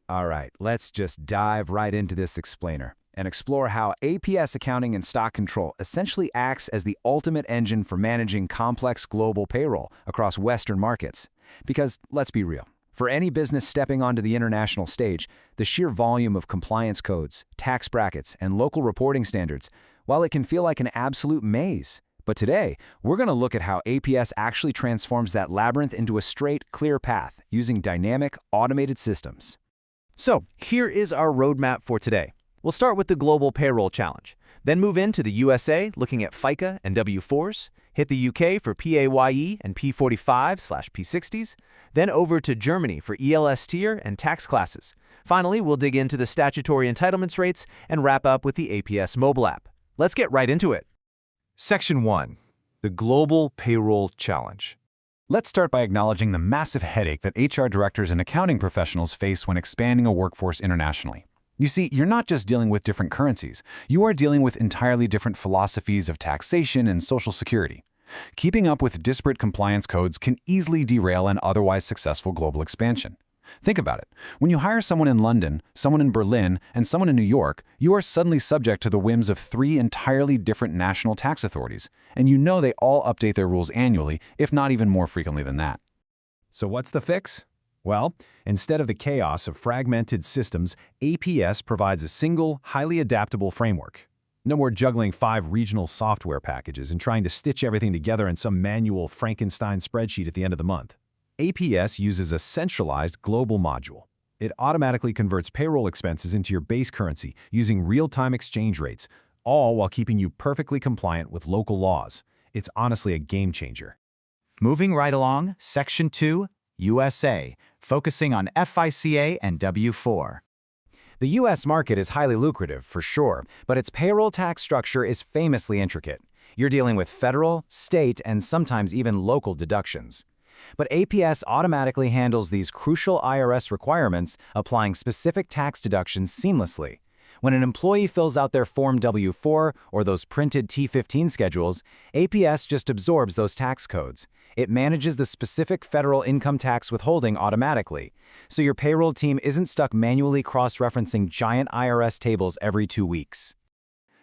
All right, let's just dive right into this explainer and explore how APS accounting and stock control essentially acts as the ultimate engine for managing complex global payroll across Western markets. Because, let's be real, for any business stepping onto the international stage, the sheer volume of compliance codes, tax brackets, and local reporting standards, while it can feel like an absolute maze. But today, we're going to look at how APS actually transforms that labyrinth into a straight, clear path using dynamic, automated systems. So, here is our roadmap for today. We'll start with the Global Payroll Challenge, then move into the USA looking at FICA and W-4s, hit the UK for PAYE and P45/P60s, then over to Germany for ELS tier and tax classes. Finally, we'll dig into the statutory entitlements rates and wrap up with the APS mobile app. Let's get right into it. Section 1. The Global Payroll Challenge. Let's start by acknowledging the massive headache that HR directors and accounting professionals face when expanding a workforce internationally. You see, you're not just dealing with different currencies, you are dealing with entirely different philosophies of taxation and social security. Keeping up with disparate compliance codes can easily derail an otherwise successful global expansion. Think about it. When you hire someone in London, someone in Berlin, and someone in New York, you are suddenly subject to the whims of 3 entirely different national tax authorities, and you know they all update their rules annually, if not even more frequently than that. So what's the fix? Well, instead of the chaos of fragmented systems, APS provides a single, highly adaptable framework. No more juggling 5 regional software packages and trying to stitch everything together in some manual Frankenstein spreadsheet at the end of the month. APS uses a centralized global module. It automatically converts payroll expenses into your base currency using real-time exchange rates, all while keeping you perfectly compliant with local laws. It's honestly a game changer. Moving right along, Section 2, USA, focusing on FICA and W-4. The U.S. market is highly lucrative, for sure, but its payroll tax structure is famously intricate. You're dealing with federal, state, and sometimes even local deductions. But APS automatically handles these crucial IRS requirements, applying specific tax deductions seamlessly. When an employee fills out their Form W-4 or those printed T-15 schedules, APS just absorbs those tax codes. It manages the specific federal income tax withholding automatically, so your payroll team isn't stuck manually cross-referencing giant IRS tables every 2 weeks.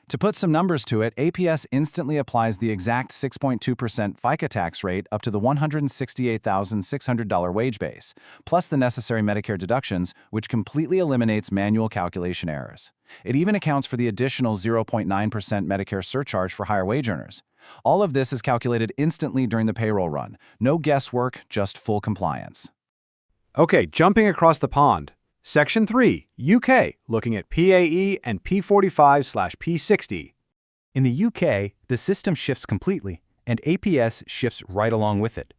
To put some numbers to it, APS instantly applies the exact 6.2% FICA tax rate up to the $168,600 wage base, plus the necessary Medicare deductions, which completely eliminates manual calculation errors. It even accounts for the additional 0.9% Medicare surcharge for higher wage earners. All of this is calculated instantly during the payroll run. No guesswork, just full compliance. Okay, jumping across the pond. Section 3, UK, looking at PAE and P45/P60. In the UK, the system shifts completely, and APS shifts right along with it.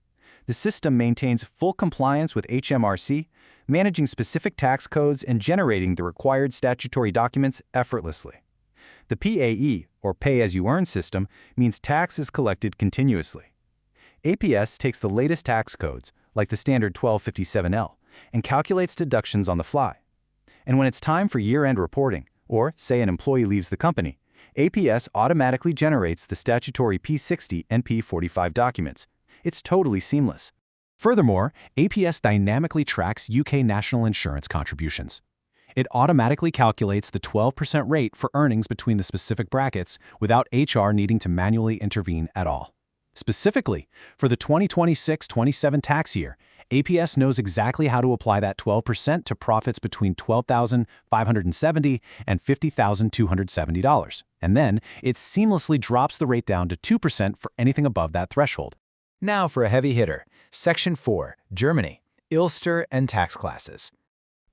The system maintains full compliance with HMRC, managing specific tax codes and generating the required statutory documents effortlessly. The PAE, or pay-as-you-earn system, means tax is collected continuously. APS takes the latest tax codes, like the standard 1257L, and calculates deductions on the fly. And when it's time for year-end reporting, or say an employee leaves the company, APS automatically generates the statutory P60 and P45 documents. It's totally seamless. Furthermore, APS dynamically tracks UK national insurance contributions. It automatically calculates the 12% rate for earnings between the specific brackets without HR needing to manually intervene at all. Specifically, for the 2026-27 tax year, APS knows exactly how to apply that 12% to profits between $12,570 and $50,270, and then it seamlessly drops the rate down to 2% for anything above that threshold. Now for a heavy hitter, Section 4, Germany, Ulster and tax classes.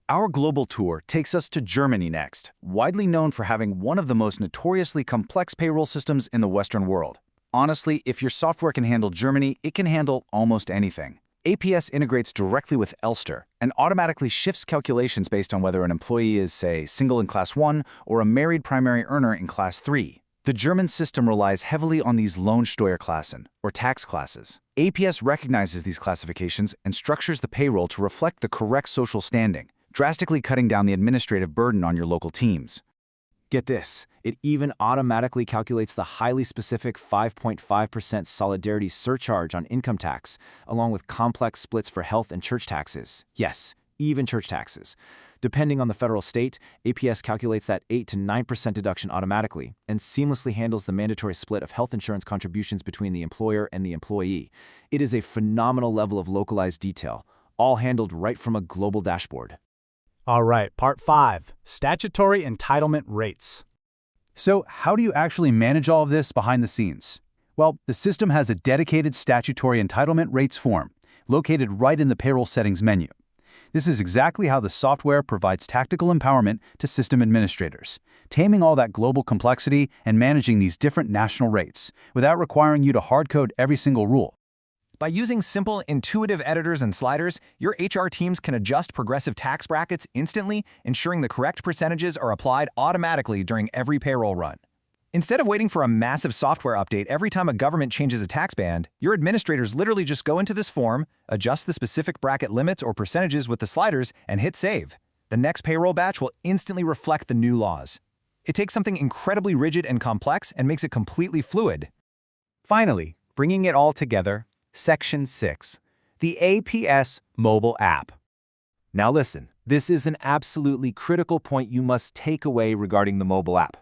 Our global tour takes us to Germany next, widely known for having one of the most notoriously complex payroll systems in the Western world. Honestly, if your software can handle Germany, it can handle almost anything. APS integrates directly with Ulster and automatically shifts calculations based on whether an employee is, say, single in Class 1 or a married primary earner in Class 3. The German system relies heavily on these Lohnsteuerklassen, or tax classes. APS recognizes these classifications and structures the payroll to reflect the correct social standing, drastically cutting down the administrative burden on your local teams. Get this, it even automatically calculates the highly specific 5.5% solidarity surcharge on income tax, along with complex splits for health and church taxes. Yes, even church taxes. Depending on the federal state, APS calculates that 8 to 9% deduction automatically and seamlessly handles the mandatory split of health insurance contributions between the employer and the employee. It is a phenomenal level of localized detail, all handled right from a global dashboard. All right, Part 5, Statutory Entitlement Rates. So how do you actually manage all of this behind the scenes? Well, the system has a dedicated statutory entitlement rates form, located right in the payroll settings menu. This is exactly how the software provides tactical empowerment to system administrators, taming all that global complexity and managing these different national rates without requiring you to hard-code every single rule. By using simple, intuitive editors and sliders, your HR teams can adjust progressive tax brackets instantly, ensuring the correct percentages are applied automatically during every payroll run. Instead of waiting for a massive software update every time a government changes a tax band, your administrators literally just go into this form, adjust the specific bracket limits or percentages with the sliders, and hit save. The next payroll batch will instantly reflect the new laws. It takes something incredibly rigid and complex and makes it completely fluid. Finally, bringing it all together, Section 6, the APS mobile app. Now listen, this is an absolutely critical point you must take away regarding the mobile app.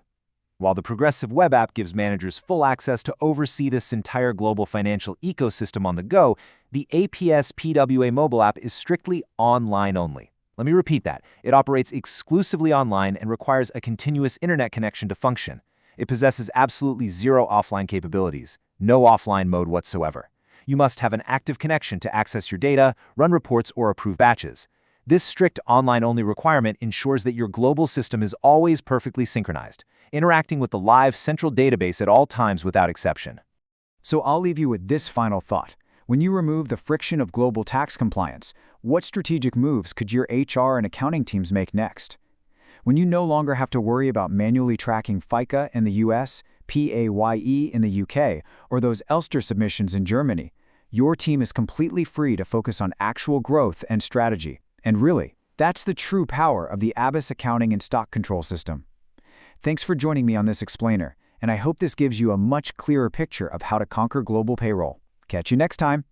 While the progressive web app gives managers full access to oversee this entire global financial ecosystem on the go, the APS PWA mobile app is strictly online only. Let me repeat that. It operates exclusively online and requires a continuous internet connection to function. It possesses absolutely zero offline capabilities, no offline mode whatsoever. You must have an active connection to access your data, run reports, or approve batches. This strict online-only requirement ensures that your global system is always perfectly synchronized, interacting with the live central database at all times without exception. So I'll leave you with this final thought. When you remove the friction of global tax compliance, what strategic moves could your HR and accounting teams make next? When you no longer have to worry about manually tracking FICA in the US, PAYE in the UK, or those Elster submissions in Germany, your team is completely free to focus on actual growth and strategy. And really, that's the true power of the APS accounting and stock control system. Thanks for joining me on this explainer, and I hope this gives you a much clearer picture of how to conquer global payroll. Catch you next time.